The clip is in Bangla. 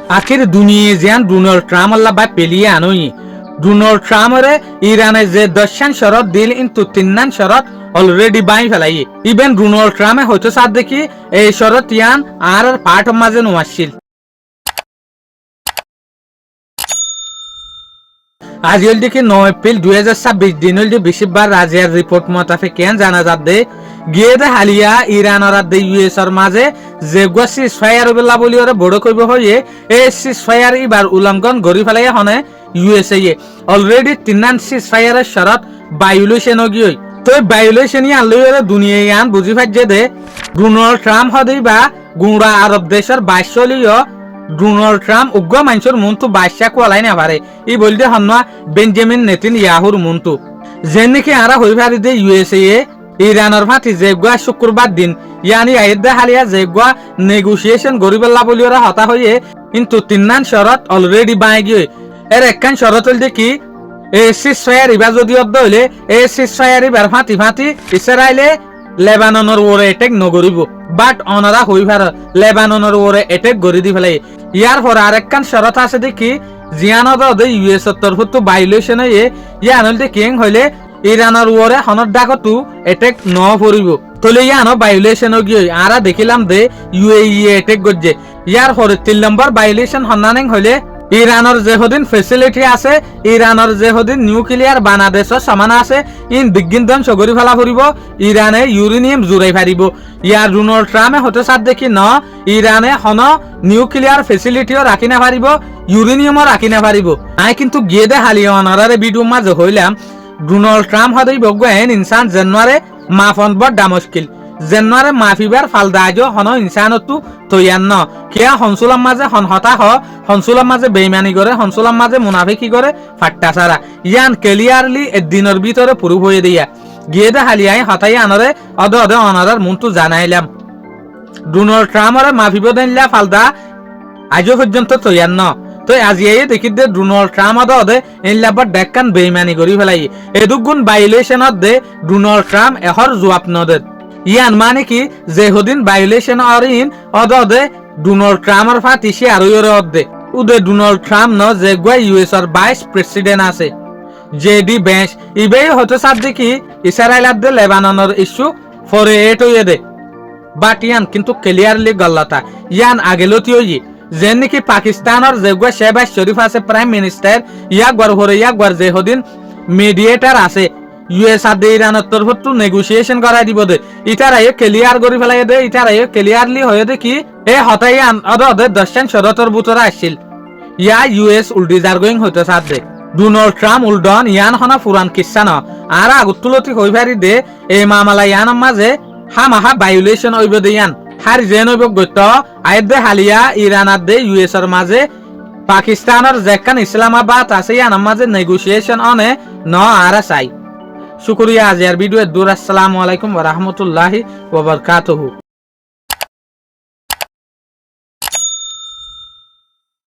আখির দুনিয়ে যেন ডোনাল্ড ট্রাম্প আল্লাহ বা পেলিয়ে আনই ডোনাল্ড ট্রাম্পরে ইরানে যে 10 শরত দিল কিন্তু 3 শরত অলরেডি বাই ফেলাই ইভেন ডোনাল্ড ট্রাম্পে হয়তো সাথ দেখি এই শরত ইয়ান আর পার্ট মাঝে নোয়াছিল আজ হল দেখি 9 এপ্রিল 2026 দিন হল যে বেশিরভাগ রাজিয়ার রিপোর্ট মোতাবেক কেন জানা যাবে গিয়ে দে হালিয়া ইরান আর দে ইউএস এর মাঝে যে গোসি ফায়ার বেলা বলি ওরে বড় কইব হয়ে এই সিস ফায়ার এবার উল্লঙ্ঘন গরি ফেলাই হনে ইউএসএ অলরেডি 3 সিস ফায়ারের শরত ভায়োলেশন গিয়ে তো ভায়োলেশনই আনলে ওরে দুনিয়া ইয়ান বুঝি ফাজে দে ডোনাল্ড ট্রাম্প হদেই বা গুঁড়া আরব দেশের 22 ডোনাল্ড ট্রাম্প উগ্র মানুষের মনতু 22 কোয়ালাই না পারে ই বলতে হন্না বেঞ্জামিন নেতানিয়াহুর মনতু যেন নাকি আরা হই পারি দে ইউএসএ ইরানের ফাটি যেগুয়া শুক্রবার দিন ইয়ানি আইদা হালিয়া যেগুয়া নেগোসিয়েশন গরিবেল্লা বলি ওরা হতা হয়ে কিন্তু 3 শরত অলরেডি বাই গিয়ে এর একখান শরত হল দেখি এই সিস ফায়ার ইবা যদি অর্ধ হইলে এই সিস ফায়ার ইবার ফাটি ফাটি ইসরায়েলে লেবাননের ওরে অ্যাটাক নগরিব বাট অনারা হই পার লেবাননের ওরে অ্যাটাক গরি দি ফেলাই ইয়ার পর আরেকখান শরত আছে দেখি জিয়ানত দে ইউএস এর তরফ তো ভায়োলেশন এ ইয়ান হল দেখি হইলে ইরানের ওরে হনত ডাকতু অ্যাটাক ন পড়িব তলে ইয়ানো ভায়োলেশন গিয়ে আরা দেখিলাম দে ইউএই অ্যাটাক গজে ইয়ার পরে 3 নম্বর ভায়োলেশন হন্নানেং হইলে ইরানের যেহদিন ফেসিলিটি আছে ইরানের যেহদিন নিউক্লিয়ার বাংলাদেশের সমান আছে ইন বিজ্ঞান ধ্বংস করি ফেলা ফুরিব ইরানে ইউরেনিয়াম জুড়াই ফারিব ইয়ার ডোনাল্ড ট্রাম্পে হতে সাথ দেখি ন ইরানে হন নিউক্লিয়ার ফেসিলিটিও রাখি না পারিব ইউরেনিয়ামও রাখি না পারিব আই কিন্তু গিয়ে দে হালিয়া অনারে ভিডিও মাঝে হইলাম ডোনাল্ড ট্রাম্প হদেই বগ্য এন ইনসান জানুয়ারে মাফন বড় মুশকিল জানুয়ারে মাফিবার ফালদাজ হন ইনসানতু তৈয়ান ন কিয়া হনসুলাম মাঝে হন হতা হনসুলাম মাঝে বেইমানি করে হনসুলাম মাঝে মুনাফিকি করে ফাট্টা সারা ইয়ান ক্লিয়ারলি একদিনের ভিতরে প্রুফ হয়ে দিয়া গিয়ে দে হালিয়াই হতাই আনরে অদে অদে অনারার মনতু জানাইলাম ডোনাল্ড ট্রাম্পরে মাফিব দেনলা ফালদা আজও পর্যন্ত তৈয়ান ন তো আজিয়ে দেখি দে ডোনাল্ড ট্রাম্প অদে এনলাবার ডেকান বেইমানি করি ফেলাই এদুগুণ ভায়োলেশনত দে ডোনাল্ড ট্রাম্প এহর জবাব নদে ইয়ান মানে কি যে হদিন ভায়োলেশন অরিন অদে ডোনাল্ড ট্রাম্পর ফাটিসি আর ওরে অদে উদে ডোনাল্ড ট্রাম্প ন যে গুয়া ইউএস এর 22 প্রেসিডেন্ট আছে জেডি বেঞ্চ ইবেই হতে সাথ দেখি ইসরায়েল আদে লেবাননের ইস্যু ফরে এট হয়ে দে বাট ইয়ান কিন্তু ক্লিয়ারলি গল্লাতা ইয়ান আগেলতি হই যে নাকি পাকিস্তানের যে গুয়া শেহবাজ শরীফ আছে প্রাইম মিনিস্টার ইয়াকবার হরে ইয়াকবার যে হদিন মিডিয়েটার আছে ইউএস আদে ইরানের তরফ তো নেগোসিয়েশন করাই দিব দে ইটারাই ক্লিয়ার করি ফেলাই দে ইটারাই ক্লিয়ারলি হয়ে দে কি এ হতাই আন অদে 10 শরতর বুতরা আসছিল ইয়া ইউএস উল্টি জারগোইং হইতে সাথ দে ডোনাল্ড ট্রাম্প উল্ডন ইয়ান হনা পুরান কিচ্ছা ন আর আগুতুলতি হই পারি দে এই মামলা ইয়ান মাঝে হামাহা ভায়োলেশন হইব দে ইয়ান হার জেন হইব গত আইদে হালিয়া ইরান আদে ইউএস এর মাঝে পাকিস্তানের যেখান ইসলামাবাদ আছে ইয়ান মাঝে নেগোসিয়েশন অনে ন আর চাই শুকরিয়া আজ এর ভিডিও দূর আসসালামু আলাইকুম ওয়া রাহমাতুল্লাহি ওয়া বারাকাতুহু।